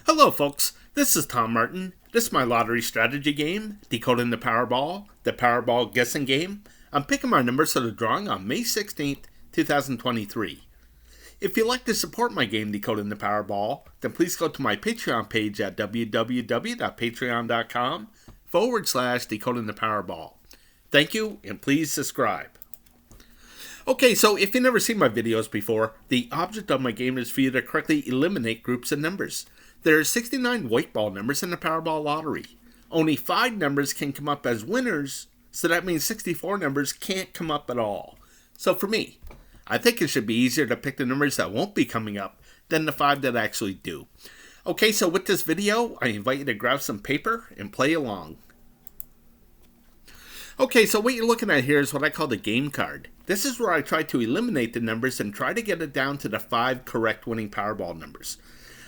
Hello folks, this is Tom Martin. This is my lottery strategy game, Decoding the Powerball guessing game. I'm picking my numbers for the drawing on May 16th, 2023. If you'd like to support my game, Decoding the Powerball, then please go to my Patreon page at www.patreon.com/Decoding the Powerball. Thank you, and please subscribe. Okay, so if you've never seen my videos before, the object of my game is for you to correctly eliminate groups of numbers. There are 69 white ball numbers in the Powerball Lottery. Only 5 numbers can come up as winners, so that means 64 numbers can't come up at all. So for me, I think it should be easier to pick the numbers that won't be coming up than the 5 that actually do. Okay, so with this video, I invite you to grab some paper and play along. Okay, so what you're looking at here is what I call the game card. This is where I try to eliminate the numbers and try to get it down to the 5 correct winning Powerball numbers.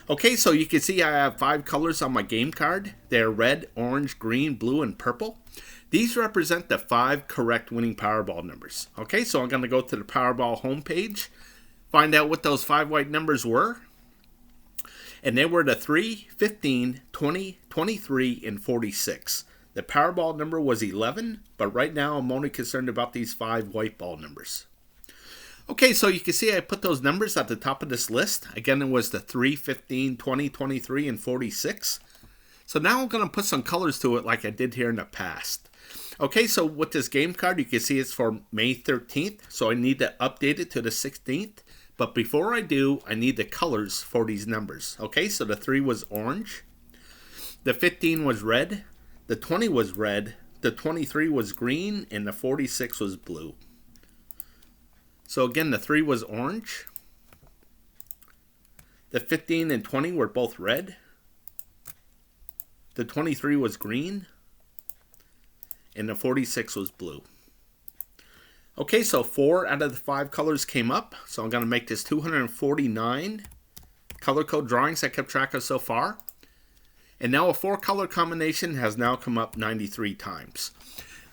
Okay, so you can see I have 5 colors on my game card. They're red, orange, green, blue, and purple. These represent the 5 correct winning Powerball numbers. Okay, so I'm going to go to the Powerball homepage, find out what those 5 white numbers were. And they were the 3, 15, 20, 23, and 46. The Powerball number was 11, but right now I'm only concerned about these 5 white ball numbers. Okay, so you can see I put those numbers at the top of this list. Again, it was the 3, 15, 20, 23, and 46. So now I'm going to put some colors to it like I did here in the past. Okay, so with this game card, you can see it's for May 13th. So I need to update it to the 16th. But before I do, I need the colors for these numbers. Okay, so the 3 was orange. The 15 was red. The 20 was red. The 23 was green. And the 46 was blue. So again, the 3 was orange. The 15 and 20 were both red. The 23 was green. And the 46 was blue. Okay, so 4 out of the 5 colors came up. So I'm going to make this 249 color code drawings I kept track of so far. And now a 4 color combination has now come up 93 times.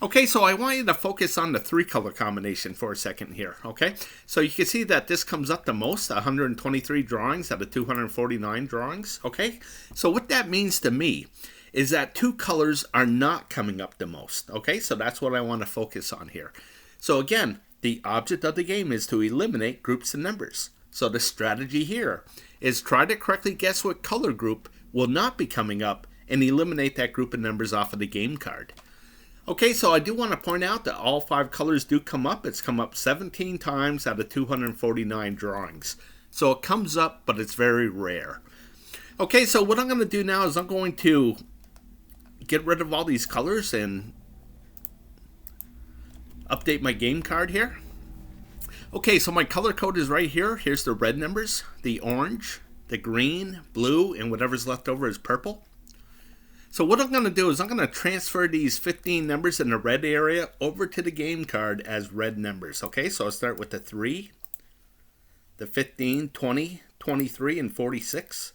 Okay, so I want you to focus on the 3 color combination for a second here, okay? So you can see that this comes up the most, 123 drawings out of 249 drawings, okay? So what that means to me is that 2 colors are not coming up the most, okay? So that's what I want to focus on here. So again, the object of the game is to eliminate groups of numbers. So the strategy here is try to correctly guess what color group will not be coming up and eliminate that group of numbers off of the game card. Okay, so I do want to point out that all 5 colors do come up. It's come up 17 times out of 249 drawings. So it comes up, but it's very rare. Okay, so what I'm going to do now is I'm going to get rid of all these colors and update my game card here. Okay, so my color code is right here. Here's the red numbers, the orange, the green, blue, and whatever's left over is purple. So what I'm going to do is I'm going to transfer these 15 numbers in the red area over to the game card as red numbers. Okay, so I'll start with the 3, the 15, 20, 23, and 46.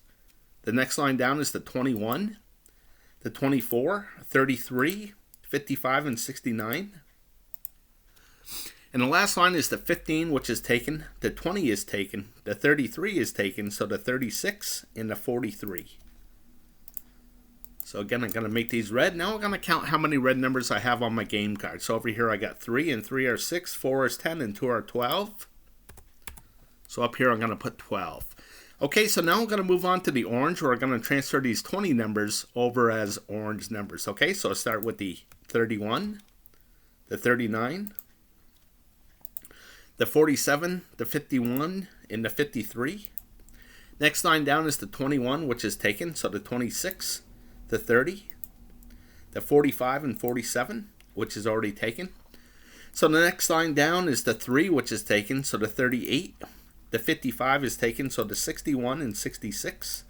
The next line down is the 21, the 24, 33, 55, and 69. And the last line is the 15, which is taken, the 20 is taken, the 33 is taken, so the 36 and the 43. So again, I'm going to make these red. Now I'm going to count how many red numbers I have on my game card. So over here I got 3, and 3 are 6, 4 is 10, and 2 are 12. So up here I'm going to put 12. Okay, so now I'm going to move on to the orange, where I'm going to transfer these 20 numbers over as orange numbers. Okay, so I'll start with the 31, the 39, the 47, the 51, and the 53. Next line down is the 21, which is taken, so the 26, the 30, the 45, and 47, which is already taken. So the next line down is the 3, which is taken, so the 38, the 55 is taken, so the 61 and 66.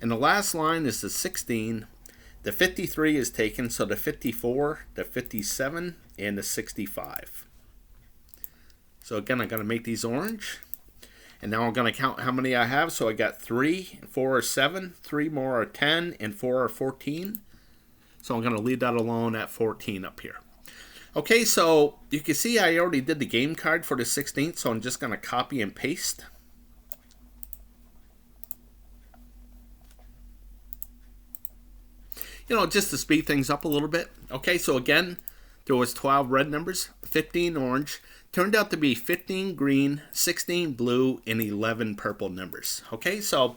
And the last line is the 16, the 53 is taken, so the 54, the 57, and the 65. So again, I'm going to make these orange. And now I'm going to count how many I have. So I got 3, 4 are 7, 3 more are 10, and 4 are 14. So I'm going to leave that alone at 14 up here. Okay, so you can see I already did the game card for the 16th, so I'm just going to copy and paste. just to speed things up a little bit. Okay, so again, there was 12 red numbers, 15 orange, turned out to be 15 green, 16 blue, and 11 purple numbers. Okay, so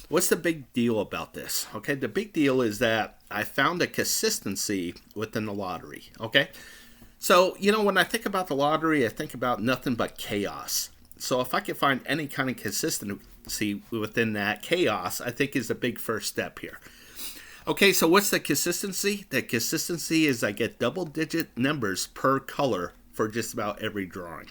what's the big deal about this? Okay, the big deal is that I found a consistency within the lottery. Okay, so when I think about the lottery, I think about nothing but chaos. So if I can find any kind of consistency within that chaos, I think is a big first step here. Okay, so what's the consistency? The consistency is I get double-digit numbers per color for just about every drawing.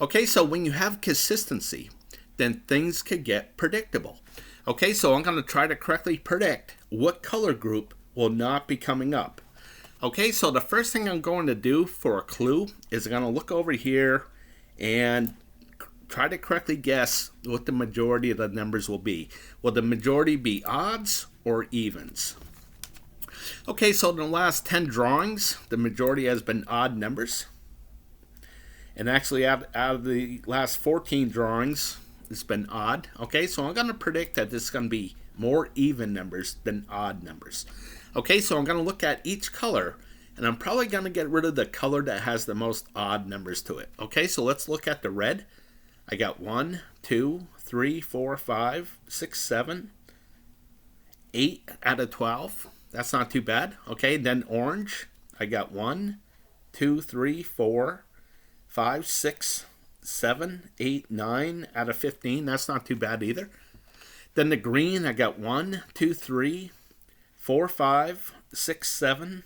Okay, so when you have consistency, then things could get predictable. Okay, so I'm going to try to correctly predict what color group will not be coming up. Okay, so the first thing I'm going to do for a clue is I'm going to look over here and try to correctly guess what the majority of the numbers will be. Will the majority be odds or evens? Okay, so in the last 10 drawings, the majority has been odd numbers. And actually, out of the last 14 drawings, it's been odd. Okay, so I'm going to predict that this is going to be more even numbers than odd numbers. Okay, so I'm going to look at each color, and I'm probably going to get rid of the color that has the most odd numbers to it. Okay, so let's look at the red. I got 1, 2, 3, 4, 5, 6, 7, 8 out of 12. That's not too bad. Okay, then orange. I got 1, 2, 3, 4, 5, 6, 7, 8, 9 out of 15. That's not too bad either. Then the green, I got 1, 2, 3, 4, 5, 6, 7,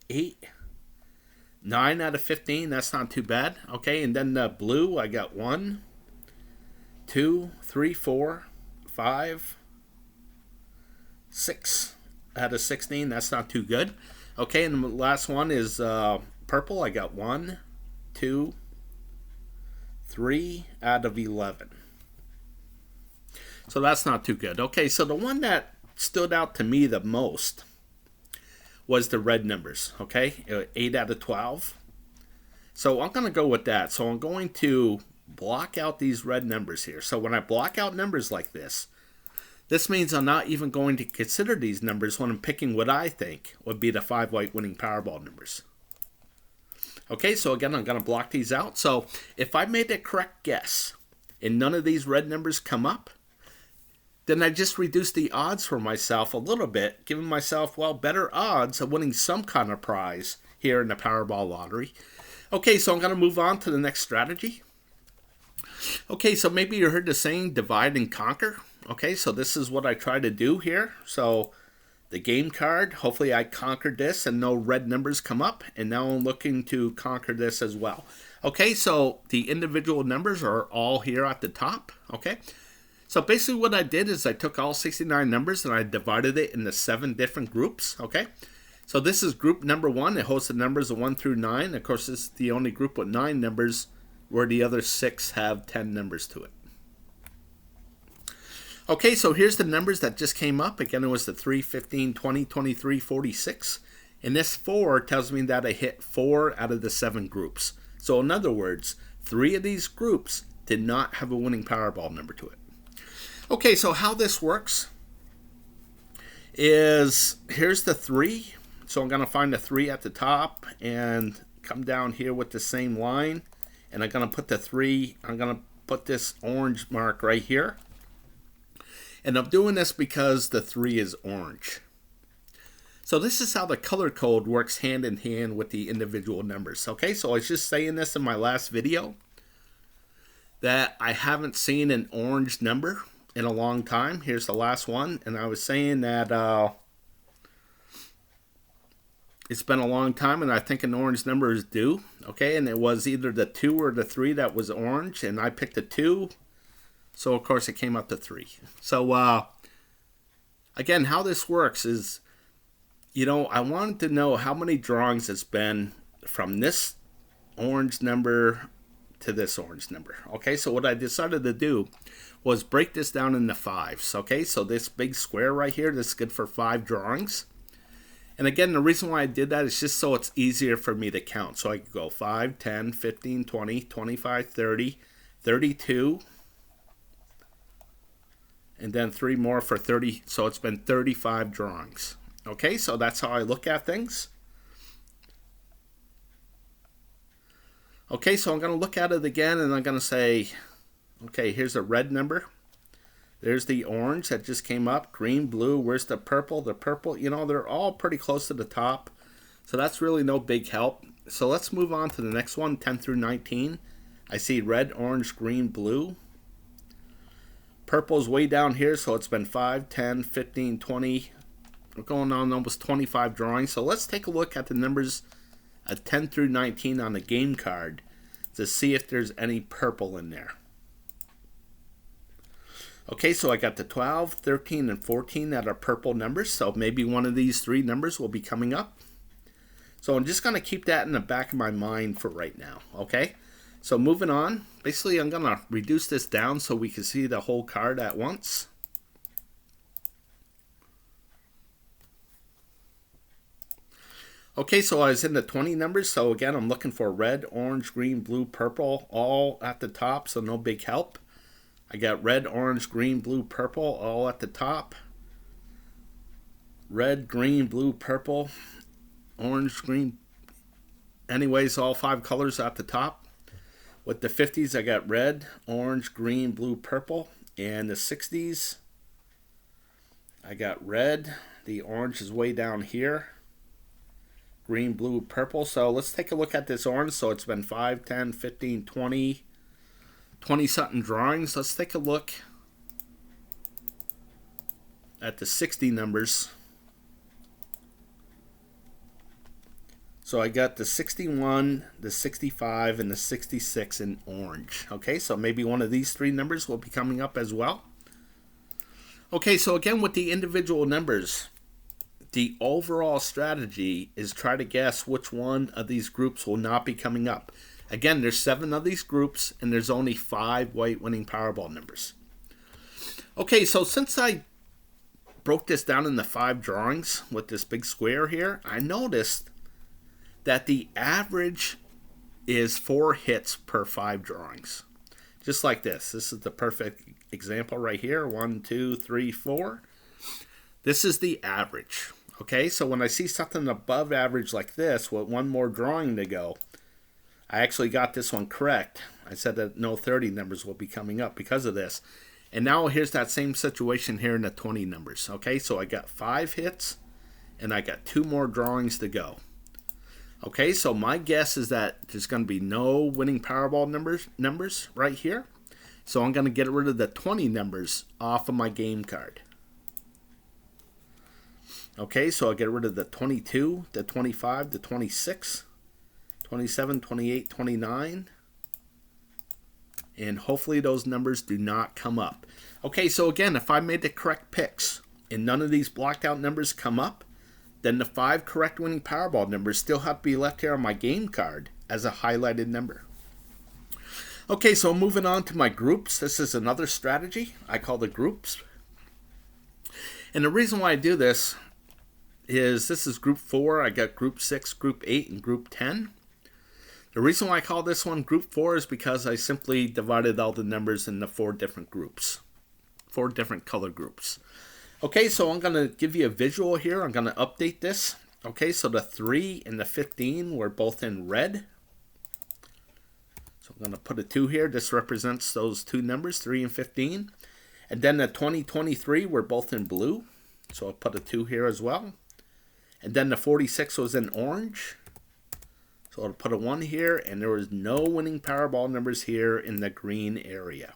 8, 9 out of 15. That's not too bad. Okay, and then the blue, I got 1, 2, 3, 4, 5, 6 out of 16. That's not too good. Okay, and the last one is purple. I got 1, 2, 3 out of 11. So that's not too good. Okay, so the one that stood out to me the most was the red numbers. Okay, 8 out of 12. So I'm going to go with that. So I'm going to block out these red numbers here. So when I block out numbers like this means I'm not even going to consider these numbers when I'm picking what I think would be the 5 white winning Powerball numbers. Okay, so again, I'm going to block these out. So if I made a correct guess and none of these red numbers come up, then I just reduce the odds for myself a little bit, giving myself, better odds of winning some kind of prize here in the Powerball Lottery. Okay, so I'm going to move on to the next strategy. Okay, so maybe you heard the saying, divide and conquer. Okay, so this is what I try to do here. So the game card, hopefully I conquered this and no red numbers come up. And now I'm looking to conquer this as well. Okay, so the individual numbers are all here at the top. Okay, so basically what I did is I took all 69 numbers and I divided it into 7 different groups. Okay, so this is group number 1. It holds the numbers of 1 through 9. Of course, this is the only group with 9 numbers, where the other 6 have 10 numbers to it. Okay, so here's the numbers that just came up. Again, it was the 3, 15, 20, 23, 46. And this 4 tells me that I hit 4 out of the 7 groups. So in other words, 3 of these groups did not have a winning Powerball number to it. Okay, so how this works is, here's the 3. So I'm going to find the 3 at the top and come down here with the same line. And I'm going to put the 3, I'm going to put this orange mark right here. And I'm doing this because the 3 is orange. So this is how the color code works hand in hand with the individual numbers. Okay, so I was just saying this in my last video, that I haven't seen an orange number in a long time. Here's the last one. And I was saying that it's been a long time, and I think an orange number is due. Okay, and it was either the 2 or the 3 that was orange, and I picked the 2. So, of course, it came up to 3. So, again, how this works is, I wanted to know how many drawings it's been from this orange number to this orange number. Okay, so what I decided to do was break this down into 5s. Okay, so this big square right here, this is good for 5 drawings. And again, the reason why I did that is just so it's easier for me to count. So I could go 5, 10, 15, 20, 25, 30, 32, and then 3 more for 30. So it's been 35 drawings. Okay, so that's how I look at things. Okay, so I'm going to look at it again and I'm going to say, okay, here's a red number. There's the orange that just came up. Green, blue, where's the purple? The purple, you know, they're all pretty close to the top. So that's really no big help. So let's move on to the next one, 10 through 19. I see red, orange, green, blue. Purple's way down here, so it's been 5, 10, 15, 20. We're going on almost 25 drawings. So let's take a look at the numbers of 10 through 19 on the game card to see if there's any purple in there. Okay, so I got the 12, 13, and 14 that are purple numbers, so maybe one of these three numbers will be coming up. So I'm just going to keep that in the back of my mind for right now, okay? So moving on, basically I'm going to reduce this down so we can see the whole card at once. Okay, so I was in the 20 numbers, so again I'm looking for red, orange, green, blue, purple, all at the top, so no big help. I got red, orange, green, blue, purple, all at the top. Red, green, blue, purple, orange, green. Anyways, all 5 colors at the top. With the 50s, I got red, orange, green, blue, purple. And the 60s, I got red. The orange is way down here. Green, blue, purple. So let's take a look at this orange. So it's been 5, 10, 15, 20. 20-something drawings. Let's take a look at the 60 numbers. So I got the 61, the 65, and the 66 in orange. Okay, so maybe one of these three numbers will be coming up as well. Okay, so again with the individual numbers, the overall strategy is try to guess which one of these groups will not be coming up. Again, there's 7 of these groups, and there's only 5 white winning Powerball numbers. Okay, so since I broke this down into 5 drawings with this big square here, I noticed that the average is 4 hits per 5 drawings. Just like this. This is the perfect example right here. 1, 2, 3, 4. This is the average. Okay, so when I see something above average like this with one more drawing to go, I actually got this one correct. I said that no 30 numbers will be coming up because of this. And now here's that same situation here in the 20 numbers. Okay, so I got 5 hits and I got 2 more drawings to go. Okay, so my guess is that there's going to be no winning Powerball numbers right here. So I'm going to get rid of the 20 numbers off of my game card. Okay, so I'll get rid of the 22, the 25, the 26. 27, 28, 29, and hopefully those numbers do not come up. Okay, so again, if I made the correct picks and none of these blocked out numbers come up, then the 5 correct winning Powerball numbers still have to be left here on my game card as a highlighted number. Okay, so moving on to my groups. This is another strategy I call the groups. And the reason why I do this is this is group 4. I got group 6, group 8, and group 10. The reason why I call this one group 4 is because I simply divided all the numbers into 4 different groups. 4 different color groups. Okay, so I'm going to give you a visual here. I'm going to update this. Okay, so the 3 and the 15 were both in red. So I'm going to put a 2 here. This represents those 2 numbers, 3 and 15. And then the 20, 23 were both in blue. So I'll put a 2 here as well. And then the 46 was in orange. So I'll put a 1 here, and there was no winning Powerball numbers here in the green area.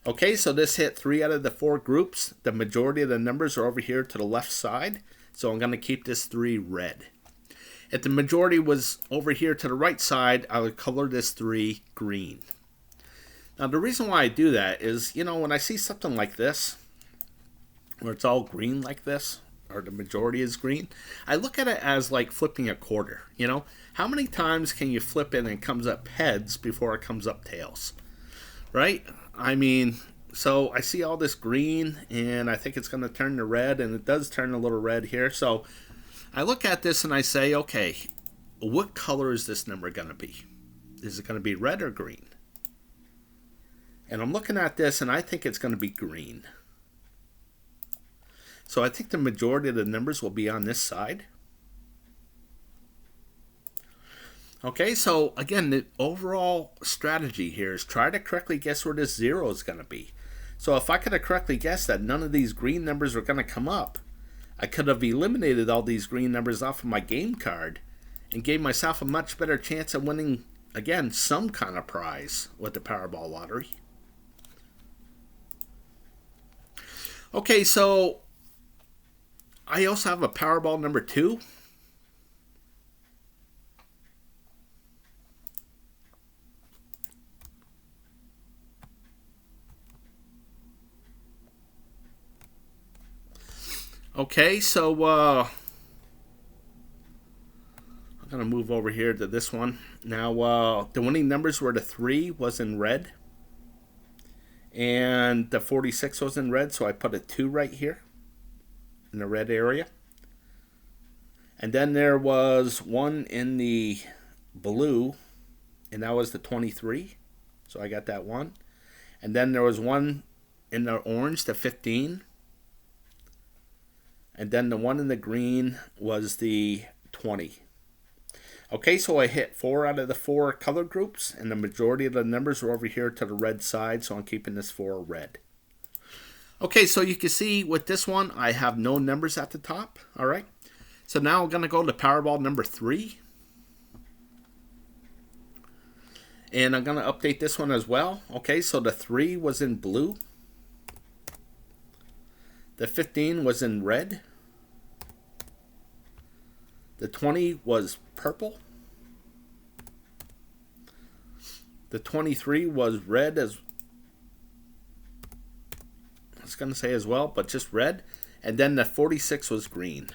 Okay, so this hit 3 out of the 4 groups. The majority of the numbers are over here to the left side, so I'm going to keep this 3 red. If the majority was over here to the right side, I would color this 3 green. Now the reason why I do that is, you know, when I see something like this, where it's all green like this, or the majority is green, I look at it as like flipping a quarter. You know, how many times can you flip it and it comes up heads before it comes up tails, right? I mean, so I see all this green and I think it's going to turn to red, and it does turn a little red here. So I look at this and I say, okay, what color is this number going to be? Is it going to be red or green? And I'm looking at this and I think it's going to be green. So I think the majority of the numbers will be on this side. Okay, so again, the overall strategy here is try to correctly guess where this 0 is going to be. So if I could have correctly guessed that none of these green numbers were going to come up, I could have eliminated all these green numbers off of my game card and gave myself a much better chance of winning, again, some kind of prize with the Powerball Lottery. Okay, so I also have a Powerball number 2. Okay, so I'm going to move over here to this one. Now, the winning numbers were the 3 was in red, and the 46 was in red, so I put a 2 right here in the red area. And then there was 1 in the blue, and that was the 23, so I got that 1. And then there was 1 in the orange, the 15. And then the 1 in the green was the 20. Okay, so I hit 4 out of the 4 color groups, and the majority of the numbers are over here to the red side, so I'm keeping this 4 red. Okay, so you can see with this one, I have no numbers at the top. All right, so now I'm going to go to Powerball number 3. And I'm going to update this one as well. Okay, so the 3 was in blue. The 15 was in red. The 20 was purple. The 23 was red, as I was going to say as well, but just red. And then the 46 was green.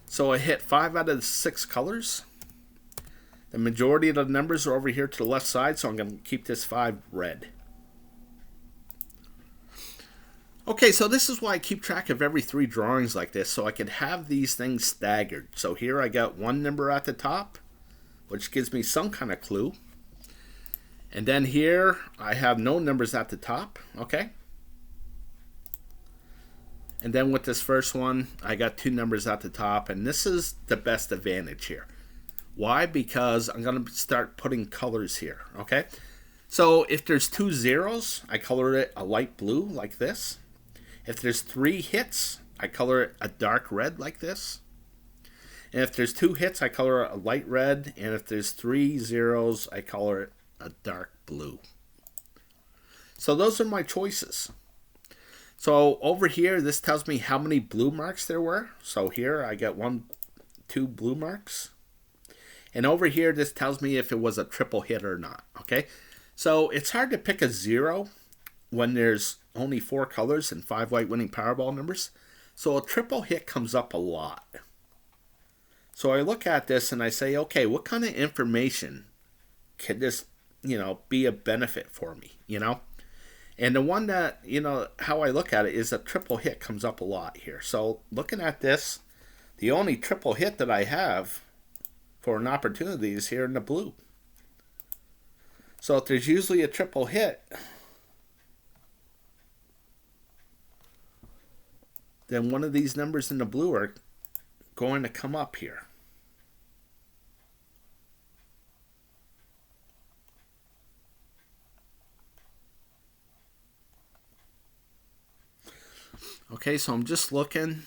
So I hit 5 out of the 6 colors. The majority of the numbers are over here to the left side, so I'm going to keep this 5 red. Okay, so this is why I keep track of every 3 drawings like this, so I can have these things staggered. So here I got 1 number at the top, which gives me some kind of clue. And then here I have no numbers at the top, okay? And then with this first one, I got 2 numbers at the top, and this is the best advantage here. Why? Because I'm going to start putting colors here, okay? So if there's 2 zeros, I color it a light blue like this. If there's 3 hits, I color it a dark red like this. And if there's 2 hits, I color it a light red. And if there's 3 zeros, I color it a dark blue. So those are my choices. So over here, this tells me how many blue marks there were. So here I got 2 blue marks. And over here, this tells me if it was a triple hit or not. Okay, so it's hard to pick a 0 when there's only 4 colors and 5 white winning Powerball numbers. So a triple hit comes up a lot. So I look at this and I say, okay, what kind of information could this, be a benefit for me, And the one that, how I look at it is a triple hit comes up a lot here. So looking at this, the only triple hit that I have for an opportunity is here in the blue. So if there's usually a triple hit, then one of these numbers in the blue are going to come up here. Okay, so I'm just looking.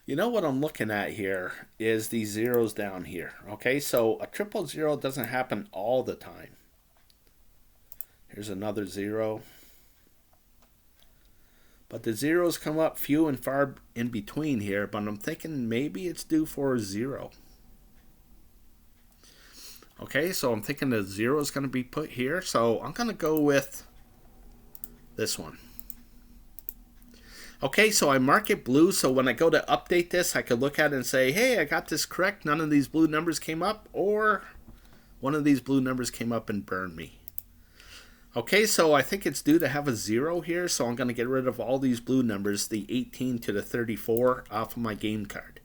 What I'm looking at here is these zeros down here. Okay, so a triple 0 doesn't happen all the time. Here's another 0. But the zeros come up few and far in between here, but I'm thinking maybe it's due for a 0. Okay, so I'm thinking the 0 is going to be put here, so I'm going to go with this one. Okay, so I mark it blue, so when I go to update this, I could look at it and say, hey, I got this correct, none of these blue numbers came up, or one of these blue numbers came up and burned me. Okay, so I think it's due to have a 0 here, so I'm going to get rid of all these blue numbers, the 18 to the 34, off of my game card.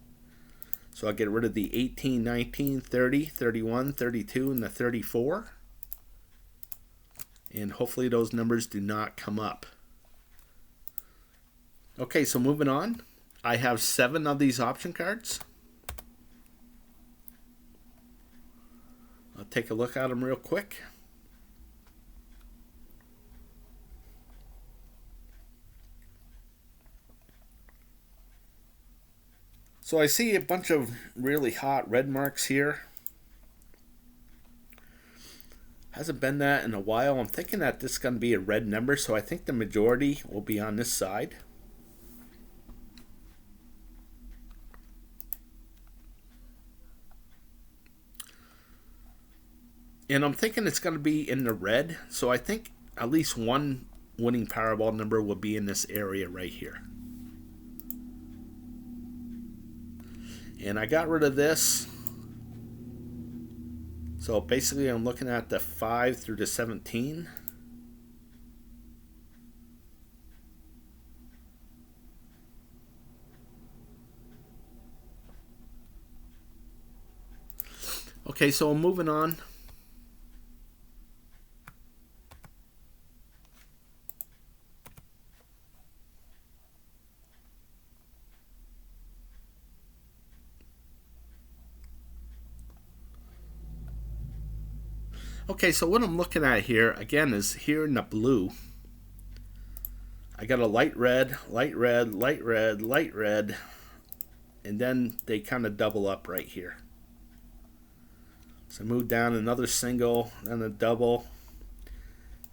So I'll get rid of the 18, 19, 30, 31, 32, and the 34. And hopefully those numbers do not come up. Okay, so moving on. I have 7 of these option cards. I'll take a look at them real quick. So I see a bunch of really hot red marks here. Hasn't been that in a while. I'm thinking that this is going to be a red number, so I think the majority will be on this side. And I'm thinking it's going to be in the red, so I think at least one winning Powerball number will be in this area right here. And I got rid of this. So basically I'm looking at the 5 through the 17. Okay, so I'm moving on. Okay, so what I'm looking at here, again, is here in the blue. I got a light red, light red, light red, light red, and then they kind of double up right here. So move down another single, then a double,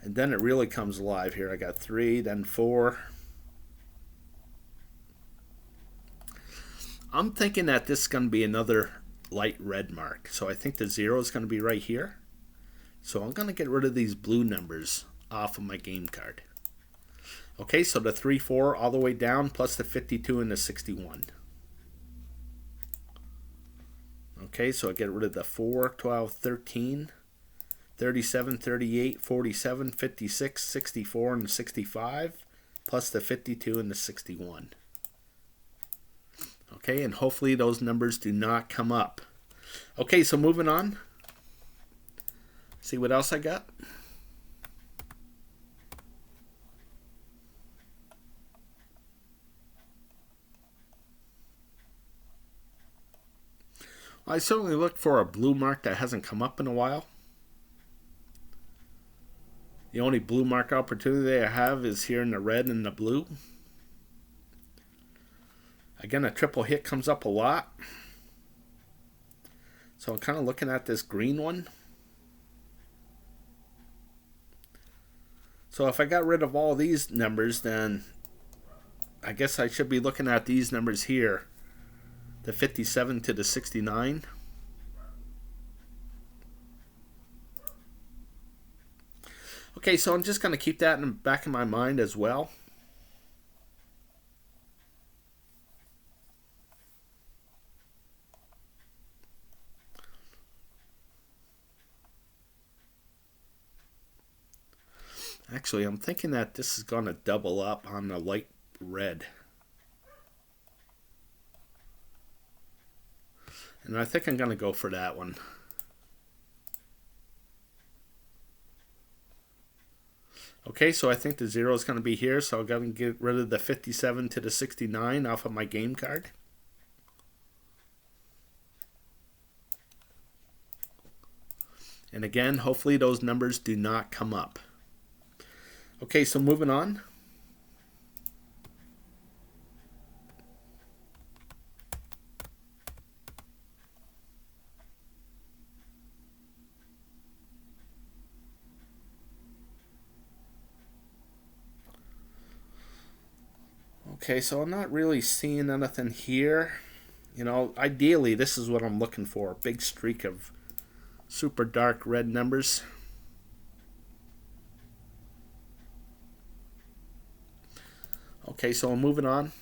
and then it really comes alive here. I got 3, then 4. I'm thinking that this is going to be another light red mark. So I think the 0 is going to be right here. So I'm going to get rid of these blue numbers off of my game card. Okay, so the 3, 4 all the way down, plus the 52 and the 61. Okay, so I get rid of the 4, 12, 13, 37, 38, 47, 56, 64, and 65, plus the 52 and the 61. Okay, and hopefully those numbers do not come up. Okay, so moving on. See what else I got? Well, I certainly looked for a blue mark that hasn't come up in a while. The only blue mark opportunity I have is here in the red and the blue. Again, a triple hit comes up a lot. So I'm kind of looking at this green one. So if I got rid of all these numbers, then I guess I should be looking at these numbers here. The 57 to the 69. Okay, so I'm just going to keep that in the back of my mind as well. Actually, I'm thinking that this is going to double up on the light red. And I think I'm going to go for that one. Okay, so I think the 0 is going to be here, so I'm going to get rid of the 57 to the 69 off of my game card. And again, hopefully those numbers do not come up. Okay, so moving on. Okay, so I'm not really seeing anything here. You know, ideally, this is what I'm looking for. A big streak of super dark red numbers. Okay, so I'm moving on.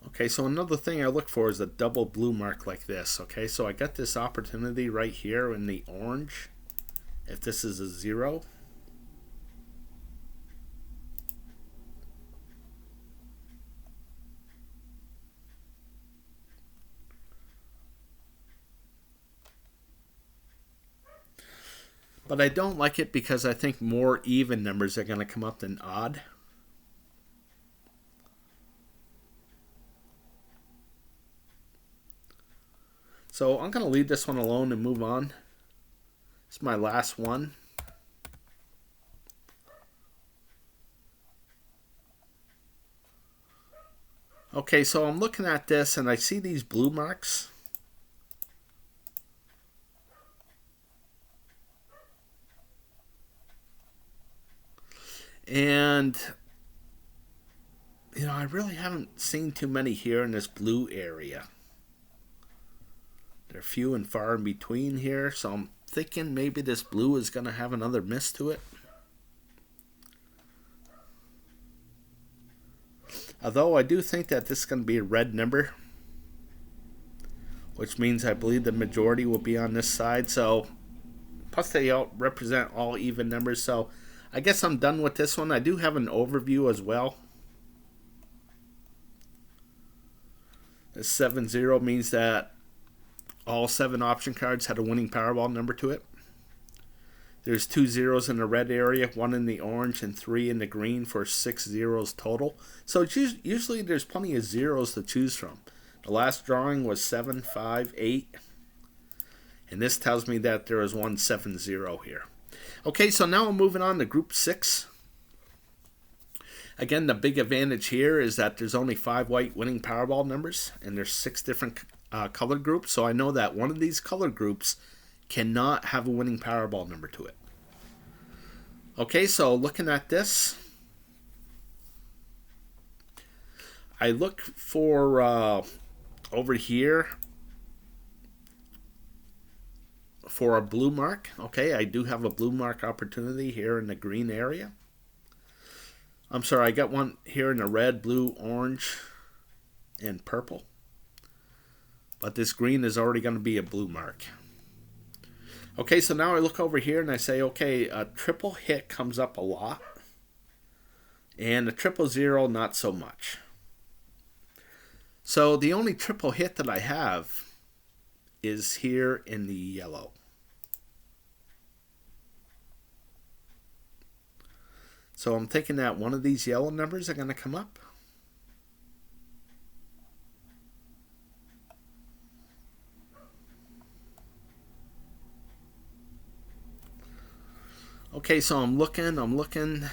Okay, so another thing I look for is a double blue mark like this. Okay, so I got this opportunity right here in the orange if this is a 0. But I don't like it because I think more even numbers are going to come up than odd. So I'm going to leave this one alone and move on. It's my last one. Okay, so I'm looking at this and I see these blue marks. And, you know, I really haven't seen too many here in this blue area. They're few and far in between here, so I'm thinking maybe this blue is going to have another miss to it. Although I do think that this is going to be a red number, which means I believe the majority will be on this side. So, plus they represent all even numbers, so I guess I'm done with this one. I do have an overview as well. The 7-0 means that all 7 option cards had a winning Powerball number to it. There's 2 zeros in the red area, 1 in the orange, and 3 in the green for 6 zeros total. So it's usually there's plenty of zeros to choose from. The last drawing was 7, 5, 8. And this tells me that there is one 7-0 here. Okay, so now I'm moving on to Group 6. Again, the big advantage here is that there's only 5 white winning Powerball numbers, and there's 6 different color groups. So I know that one of these color groups cannot have a winning Powerball number to it. Okay, so looking at this, I look for over here for a blue mark. Okay, I do have a blue mark opportunity here in the green area. I'm sorry, I got one here in the red, blue, orange, and purple. But this green is already going to be a blue mark. Okay, so now I look over here and I say, okay, a triple hit comes up a lot. And a 000, not so much. So the only triple hit that I have is here in the yellow. So I'm thinking that one of these yellow numbers are going to come up. Okay, so I'm looking.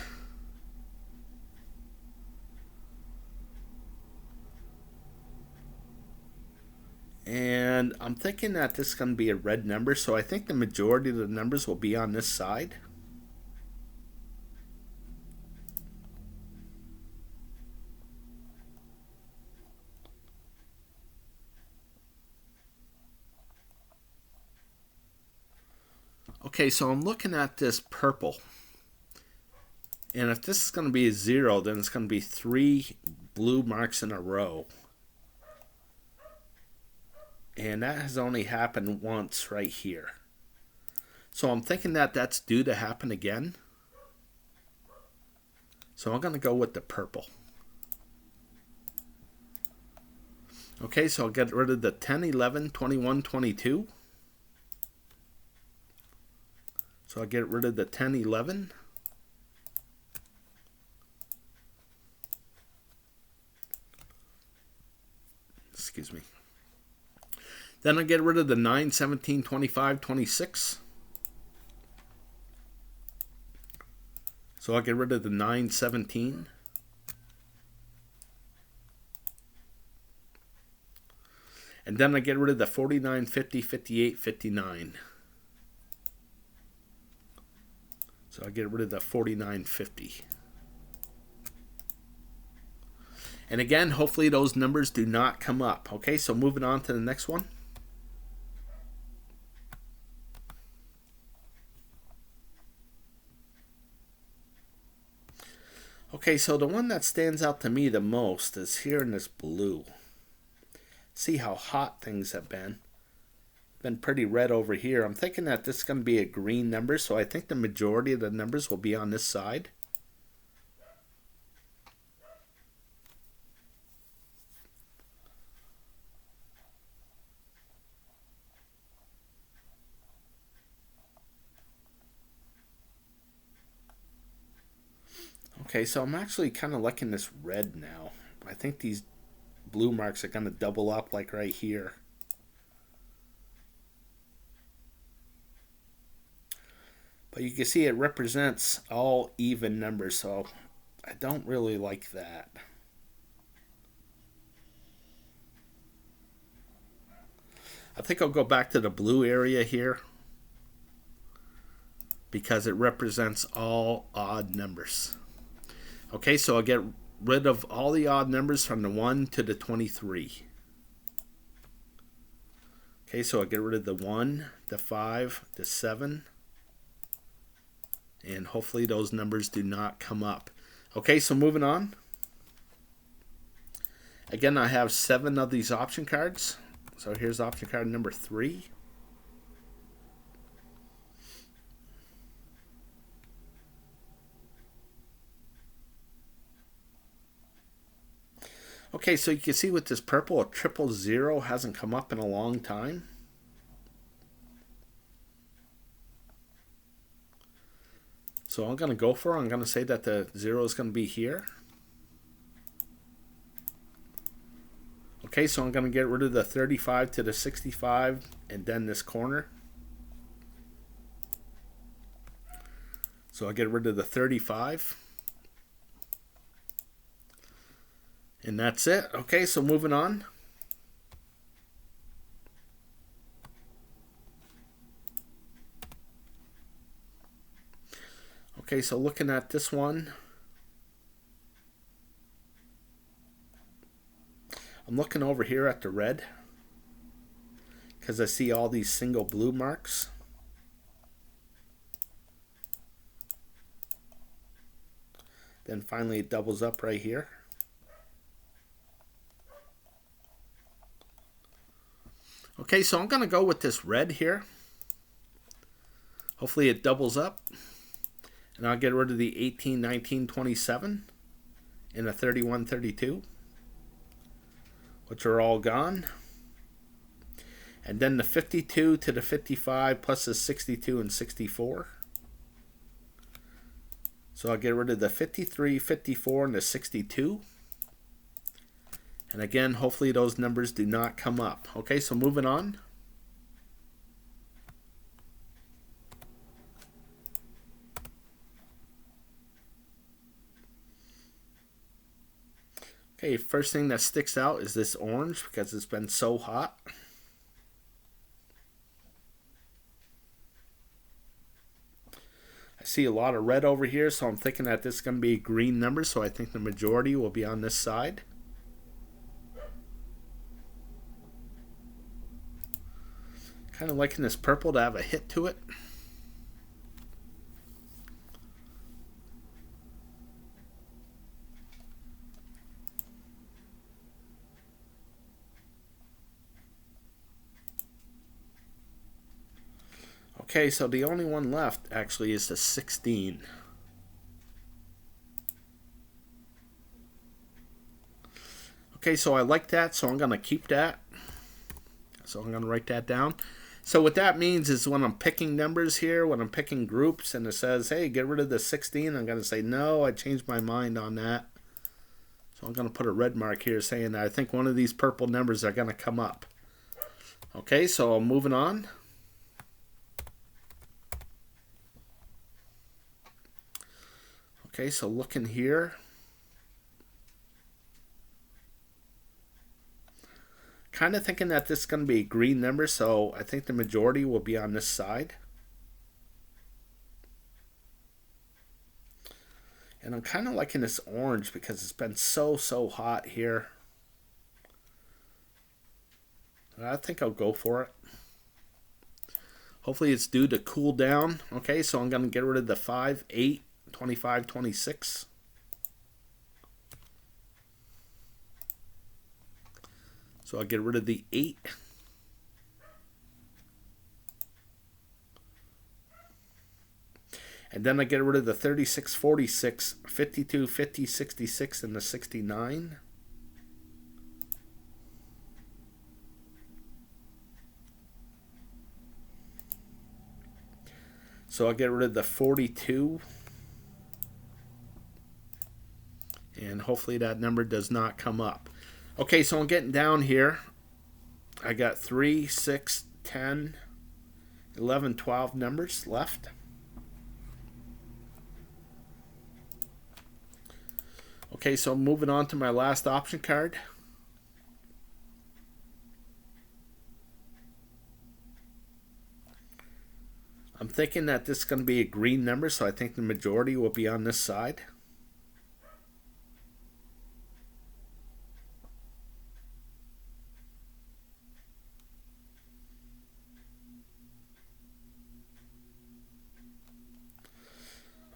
And I'm thinking that this is going to be a red number, so I think the majority of the numbers will be on this side. Okay, so I'm looking at this purple. And if this is going to be a 0, then it's going to be 3 blue marks in a row. And that has only happened once right here. So I'm thinking that that's due to happen again. So I'm going to go with the purple. Okay, so I'll get rid of the 10, 11, 21, 22. So I'll get rid of the 10, 11. Excuse me. Then I get rid of the 9, 17, 25, 26. So I'll get rid of the 9, 17. And then I get rid of the 49, 50, 58, 59. So I get rid of the 49, 50. And again, hopefully those numbers do not come up. Okay, so moving on to the next one. Okay, so the one that stands out to me the most is here in this blue. See how hot things have been. been pretty red over here. I'm thinking that this is going to be a green number, so I think the majority of the numbers will be on this side. Okay, so I'm actually kind of liking this red now. I think these blue marks are going to double up like right here. But you can see it represents all even numbers, so I don't really like that. I think I'll go back to the blue area here because it represents all odd numbers. Okay, so I'll get rid of all the odd numbers from the 1 to the 23. Okay, so I'll get rid of the 1, the 5, the 7, and hopefully those numbers do not come up. Okay, so moving on. Again, I have 7 of these option cards. So here's option card number 3. Okay, so you can see with this purple, a 000 hasn't come up in a long time. So I'm going to go for it. I'm going to say that the 0 is going to be here. Okay, so I'm going to get rid of the 35 to the 65 and then this corner. So I'll get rid of the 35. And that's it. Okay, so moving on. Okay, so looking at this one, I'm looking over here at the red because I see all these single blue marks. Then finally it doubles up right here. Okay, so I'm going to go with this red here. Hopefully it doubles up. And I'll get rid of the 18, 19, 27 and the 31, 32, which are all gone. And then the 52 to the 55 plus the 62 and 64. So I'll get rid of the 53, 54, and the 62. And again, hopefully those numbers do not come up. Okay, so moving on. Okay, first thing that sticks out is this orange because it's been so hot. I see a lot of red over here, so I'm thinking that this is going to be a green number, so I think the majority will be on this side. Kind of liking this purple to have a hit to it. Okay, so the only one left actually is the 16. Okay, so I like that, so I'm going to keep that. So I'm going to write that down. So what that means is when I'm picking numbers here, when I'm picking groups, and it says, hey, get rid of the 16, I'm going to say, no, I changed my mind on that. So I'm going to put a red mark here saying that I think one of these purple numbers are going to come up. Okay, so moving on. Okay, so looking here. Kind of thinking that this is going to be a green number, so I think the majority will be on this side. And I'm kind of liking this orange because it's been so hot here. I think I'll go for it. Hopefully it's due to cool down. Okay, so I'm going to get rid of the 5, 8, 25, 26. So I'll get rid of the 8. And then I get rid of the 36, 46, 52, 50, 66, and the 69. So I'll get rid of the 42. And hopefully that number does not come up. Okay, so I'm getting down here. I got 3, 6, 10, 11, 12 numbers left. Okay, so moving on to my last option card. I'm thinking that this is going to be a green number, so I think the majority will be on this side.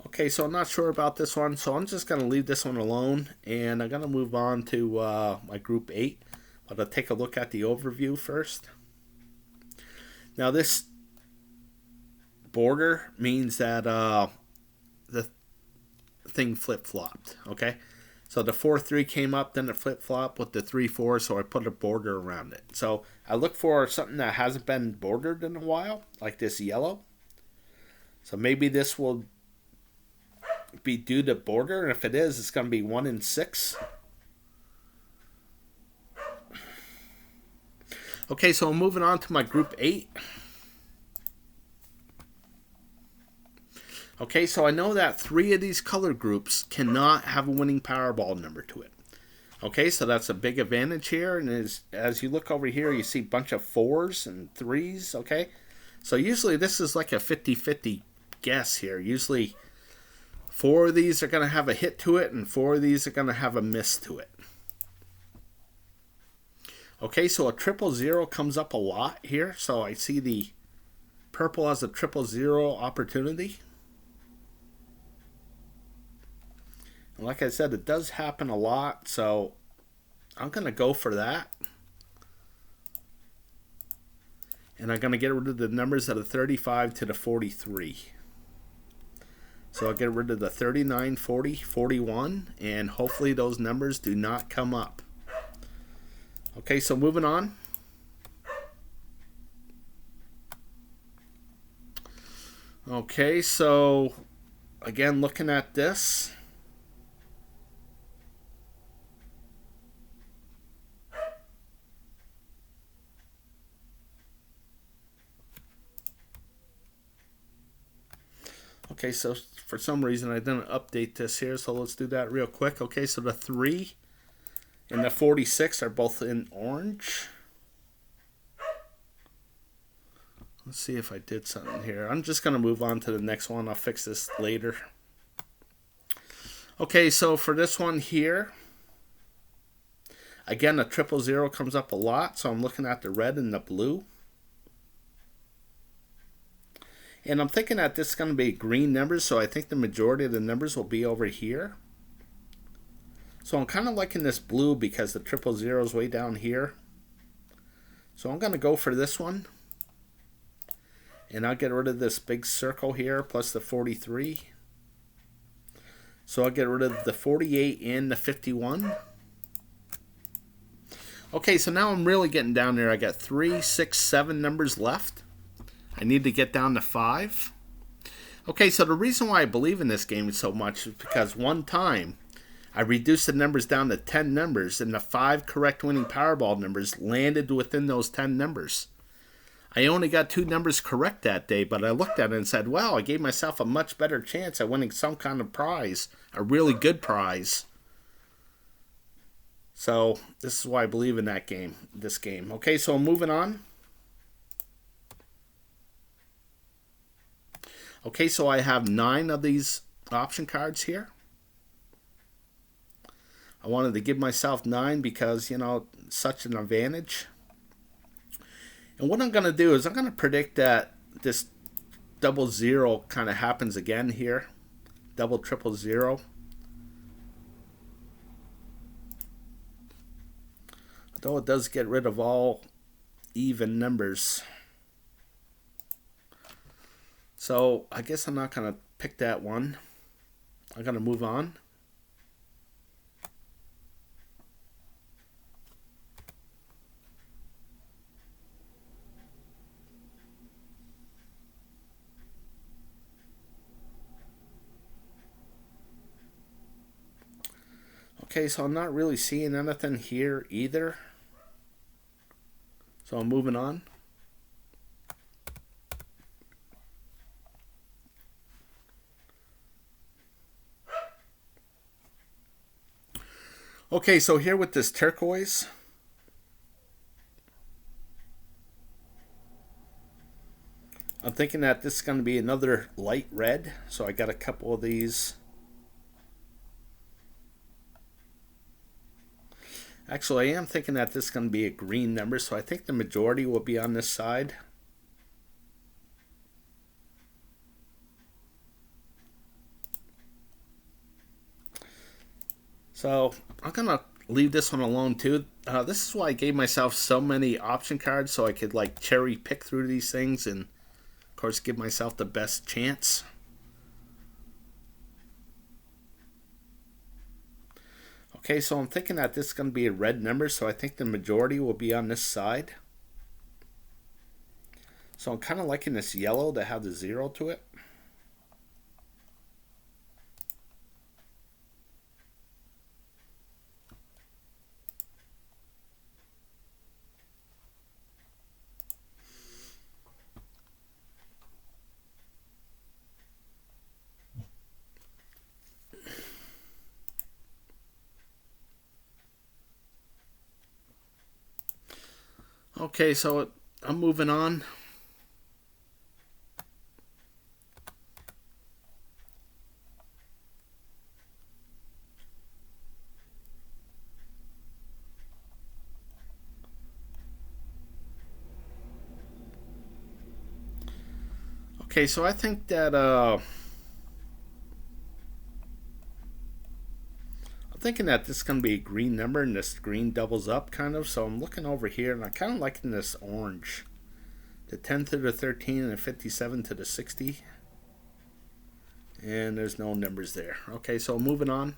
Okay, so I'm not sure about this one, so I'm just going to leave this one alone, and I'm going to move on to my group 8, but I'll take a look at the overview first. Now this border means that the thing flip-flopped, okay? So the 4-3 came up, then it flip-flopped with the 3-4, so I put a border around it. So I look for something that hasn't been bordered in a while, like this yellow. So maybe this will be due to border, and if it is, it's going to be 1 and 6. Okay, so I'm moving on to my group 8. Okay, so I know that 3 of these color groups cannot have a winning Powerball number to it. Okay, so that's a big advantage here, and as you look over here, you see a bunch of 4s and 3s, okay? So usually this is like a 50-50 guess here. Usually 4 of these are going to have a hit to it, and 4 of these are going to have a miss to it. Okay, so a 000 comes up a lot here. So I see the purple as a 000 opportunity. And like I said, it does happen a lot, so I'm going to go for that. And I'm going to get rid of the numbers of the 35 to the 43. So I'll get rid of the 39, 40, 41, and hopefully those numbers do not come up. Okay, so moving on. Okay, so again, looking at this. Okay, so for some reason I didn't update this here, so let's do that real quick. Okay, so the 3 and the 46 are both in orange. Let's see if I did something here. I'm just going to move on to the next one. I'll fix this later. Okay, so for this one here, again, a 000 comes up a lot, so I'm looking at the red and the blue. And I'm thinking that this is going to be green numbers, so I think the majority of the numbers will be over here. So I'm kind of liking this blue because the 000 is way down here. So I'm going to go for this one. And I'll get rid of this big circle here, plus the 43. So I'll get rid of the 48 and the 51. Okay, so now I'm really getting down there. I got 3, 6, 7 numbers left. I need to get down to 5. Okay, so the reason why I believe in this game so much is because one time I reduced the numbers down to 10 numbers, and the 5 correct winning Powerball numbers landed within those 10 numbers. I only got 2 numbers correct that day, but I looked at it and said, wow, I gave myself a much better chance at winning some kind of prize, a really good prize. So this is why I believe in this game. Okay, so moving on. Okay, so I have 9 of these option cards here. I wanted to give myself 9 because, you know, such an advantage. And what I'm going to do is I'm going to predict that this 00 kind of happens again here. 000. Although it does get rid of all even numbers. So I guess I'm not going to pick that one. I'm going to move on. Okay, so I'm not really seeing anything here either. So I'm moving on. Okay, so here with this turquoise, I'm thinking that this is going to be another light red. So I got a couple of these. Actually, I am thinking that this is going to be a green number, so I think the majority will be on this side. So I'm going to leave this one alone too. This is why I gave myself so many option cards, so I could like cherry pick through these things and of course give myself the best chance. Okay, so I'm thinking that this is going to be a red number, so I think the majority will be on this side. So I'm kind of liking this yellow to have the 0 to it. Okay, so I'm moving on. Okay, so I think that I'm thinking that this is going to be a green number and this green doubles up kind of. So I'm looking over here and I'm kind of liking this orange. The 10 to the 13 and the 57 to the 60. And there's no numbers there. Okay, so moving on.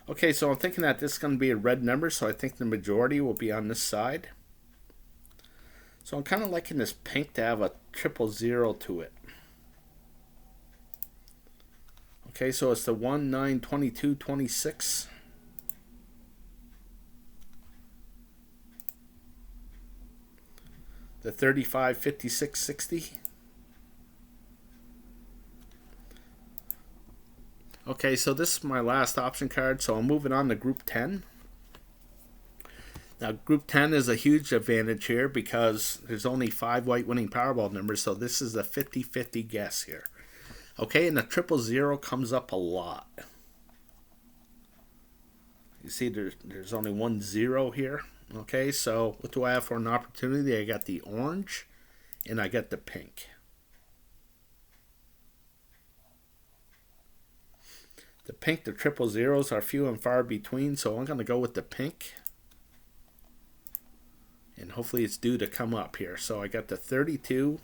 Okay, so I'm thinking that this is going to be a red number, so I think the majority will be on this side. So I'm kind of liking this pink to have a 000 to it. Okay, so it's the 1, 9, 22, 26. The 35, 56, 60. Okay, so this is my last option card, so I'm moving on to group 10. Now, group 10 is a huge advantage here because there's only 5 white winning Powerball numbers, so this is a 50-50 guess here. Okay, and the 000 comes up a lot. You see there's only 1 0 here. Okay, so what do I have for an opportunity? I got the orange and I got the pink. The pink, the 000s are few and far between, so I'm going to go with the pink. And hopefully it's due to come up here. So I got the 32.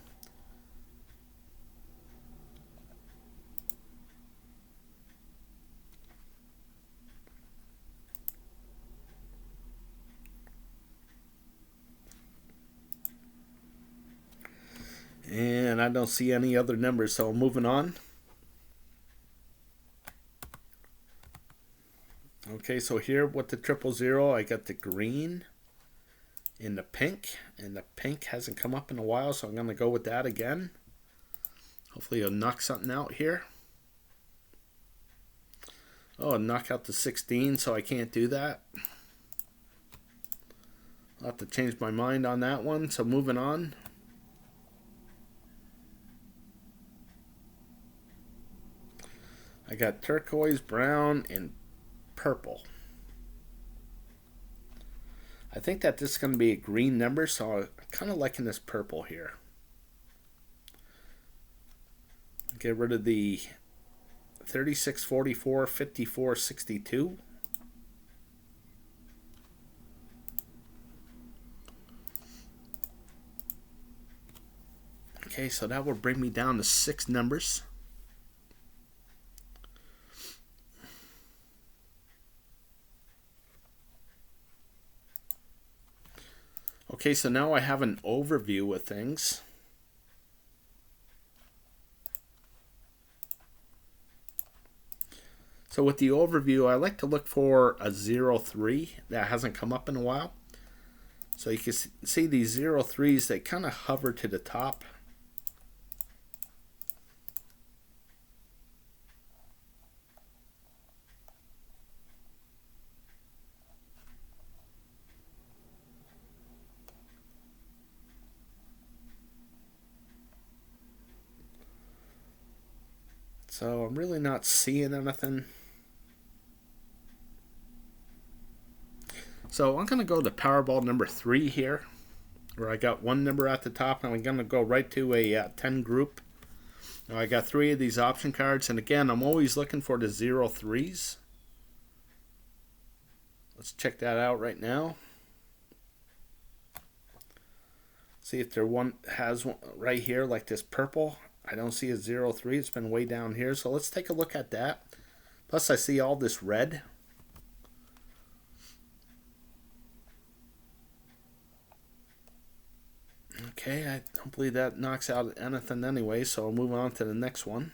And I don't see any other numbers, so I'm moving on. Okay, so here with the 000, I got the green and the pink hasn't come up in a while, so I'm going to go with that again. Hopefully it'll knock something out here. Oh, knock out the 16, so I can't do that. I'll have to change my mind on that one, so moving on. I got turquoise, brown, and purple. I think that this is going to be a green number, so I'm kind of liking this purple here. Get rid of the 36, 44, 54, 62. Okay, so that will bring me down to 6 numbers. Okay, so now I have an overview of things. So with the overview, I like to look for a 0-3 that hasn't come up in a while. So you can see these 0-3s, they kind of hover to the top. So I'm really not seeing anything. So I'm going to go to Powerball number 3 here, where I got one number at the top, and I'm going to go right to a 10 group. Now I got 3 of these option cards, and again, I'm always looking for the 0-3s. Let's check that out right now. See if there has one right here, like this purple. I don't see a 0-3. It's been way down here, so let's take a look at that. Plus, I see all this red. Okay, I don't believe that knocks out anything anyway, so I'll move on to the next one.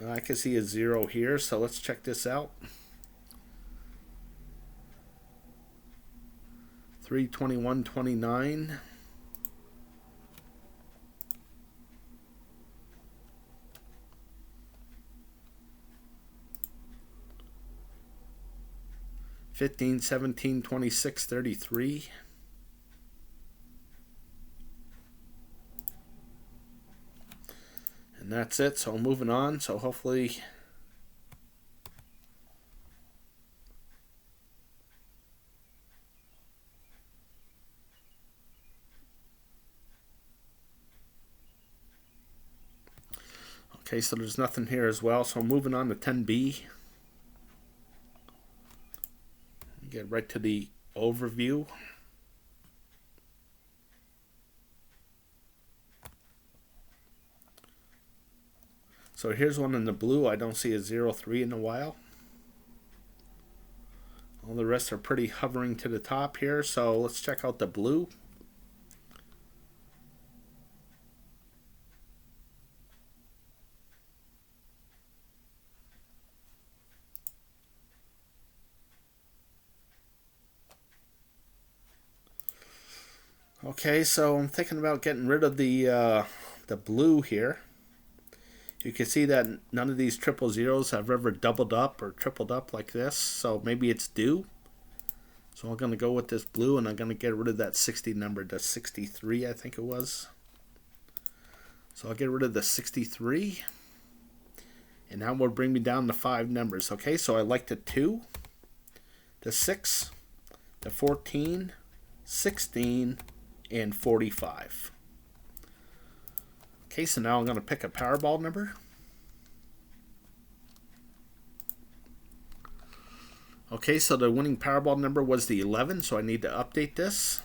I can see a 0 here, so let's check this out. 3, 21, 29. $15, $17, $26, $33. And that's it, so moving on. So hopefully okay, so there's nothing here as well, so moving on to 10B. Get right to the overview. So here's one in the blue. I don't see a 0-3 in a while. All the rest are pretty hovering to the top here, so let's check out the blue. Okay, so I'm thinking about getting rid of the blue here. You can see that none of these 000s have ever doubled up or tripled up like this, so maybe it's due. So I'm going to go with this blue, and I'm going to get rid of that 60 number, the 63 I think it was. So I'll get rid of the 63, and that will bring me down to 5 numbers. Okay, so I like the 2, the 6, the 14, 16, and 45. Okay, so now I'm going to pick a Powerball number. Okay, so the winning Powerball number was the 11, so I need to update this.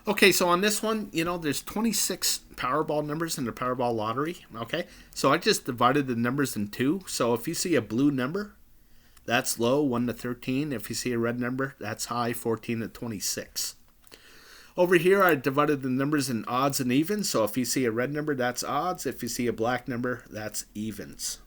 Okay, so on this one, there's 26 Powerball numbers in the Powerball Lottery. Okay, so I just divided the numbers in 2. So if you see a blue number, that's low, 1 to 13. If you see a red number, that's high, 14 to 26. Over here, I divided the numbers in odds and evens. So if you see a red number, that's odds. If you see a black number, that's evens.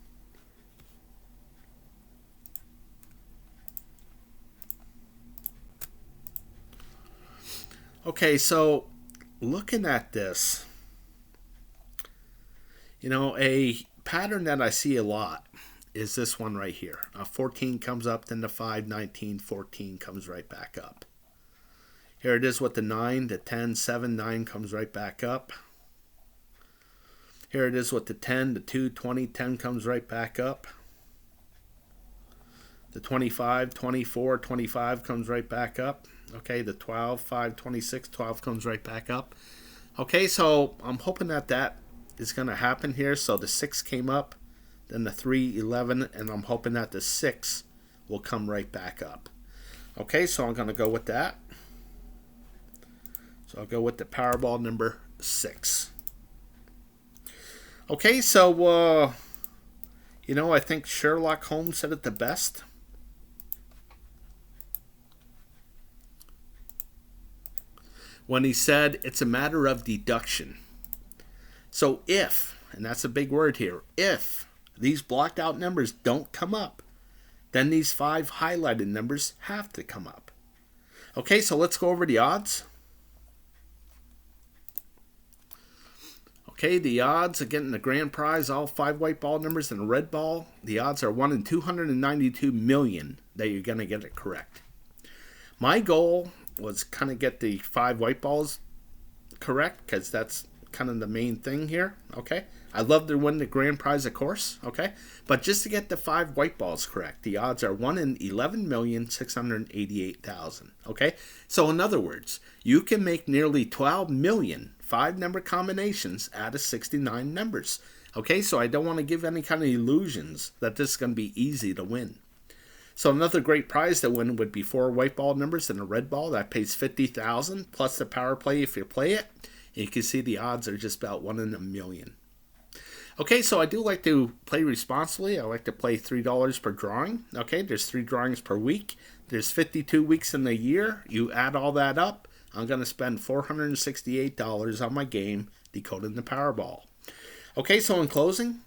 Okay, so looking at this, a pattern that I see a lot is this one right here. 14 comes up, then the 5, 19, 14 comes right back up. Here it is with the 9, the 10, 7, 9 comes right back up. Here it is with the 10, the 2, 20, 10 comes right back up. The 25, 24, 25 comes right back up. Okay, the 12, 5, 26, 12 comes right back up. Okay, so I'm hoping that is going to happen here. So the 6 came up, then the 3, 11, and I'm hoping that the 6 will come right back up. Okay, so I'm going to go with that. So I'll go with the Powerball number 6. Okay, so, I think Sherlock Holmes said it the best. When he said it's a matter of deduction. So if, and that's a big word here, if these blocked out numbers don't come up, then these 5 highlighted numbers have to come up. Okay, so let's go over the odds. Okay, the odds of getting the grand prize, all 5 white ball numbers and a red ball, the odds are 1 in 292 million that you're going to get it correct. My goal was kind of get the 5 white balls correct, because that's kind of the main thing here, okay? I love to win the grand prize, of course, okay? But just to get the 5 white balls correct, the odds are 1 in 11,688,000, okay? So in other words, you can make nearly 12 million 5-number combinations out of 69 numbers, okay? So I don't want to give any kind of illusions that this is going to be easy to win. So another great prize to win would be 4 white ball numbers and a red ball. That pays $50,000 plus the power play if you play it. And you can see the odds are just about 1 in a million. Okay, so I do like to play responsibly. I like to play $3 per drawing. Okay, there's 3 drawings per week. There's 52 weeks in the year. You add all that up, I'm going to spend $468 on my game, Decoding the Powerball. Okay, so in closing,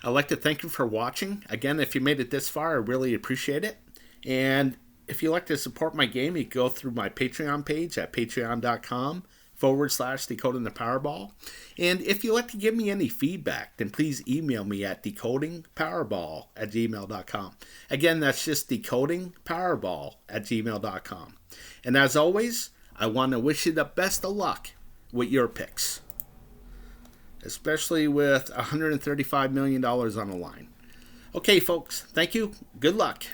I'd like to thank you for watching. Again, if you made it this far, I really appreciate it. And if you'd like to support my game, you can go through my Patreon page at patreon.com/Decoding the Powerball. And if you'd like to give me any feedback, then please email me at decodingpowerball@gmail.com. Again, that's just decodingpowerball@gmail.com. And as always, I want to wish you the best of luck with your picks, especially with $135 million on the line. Okay, folks, thank you. Good luck.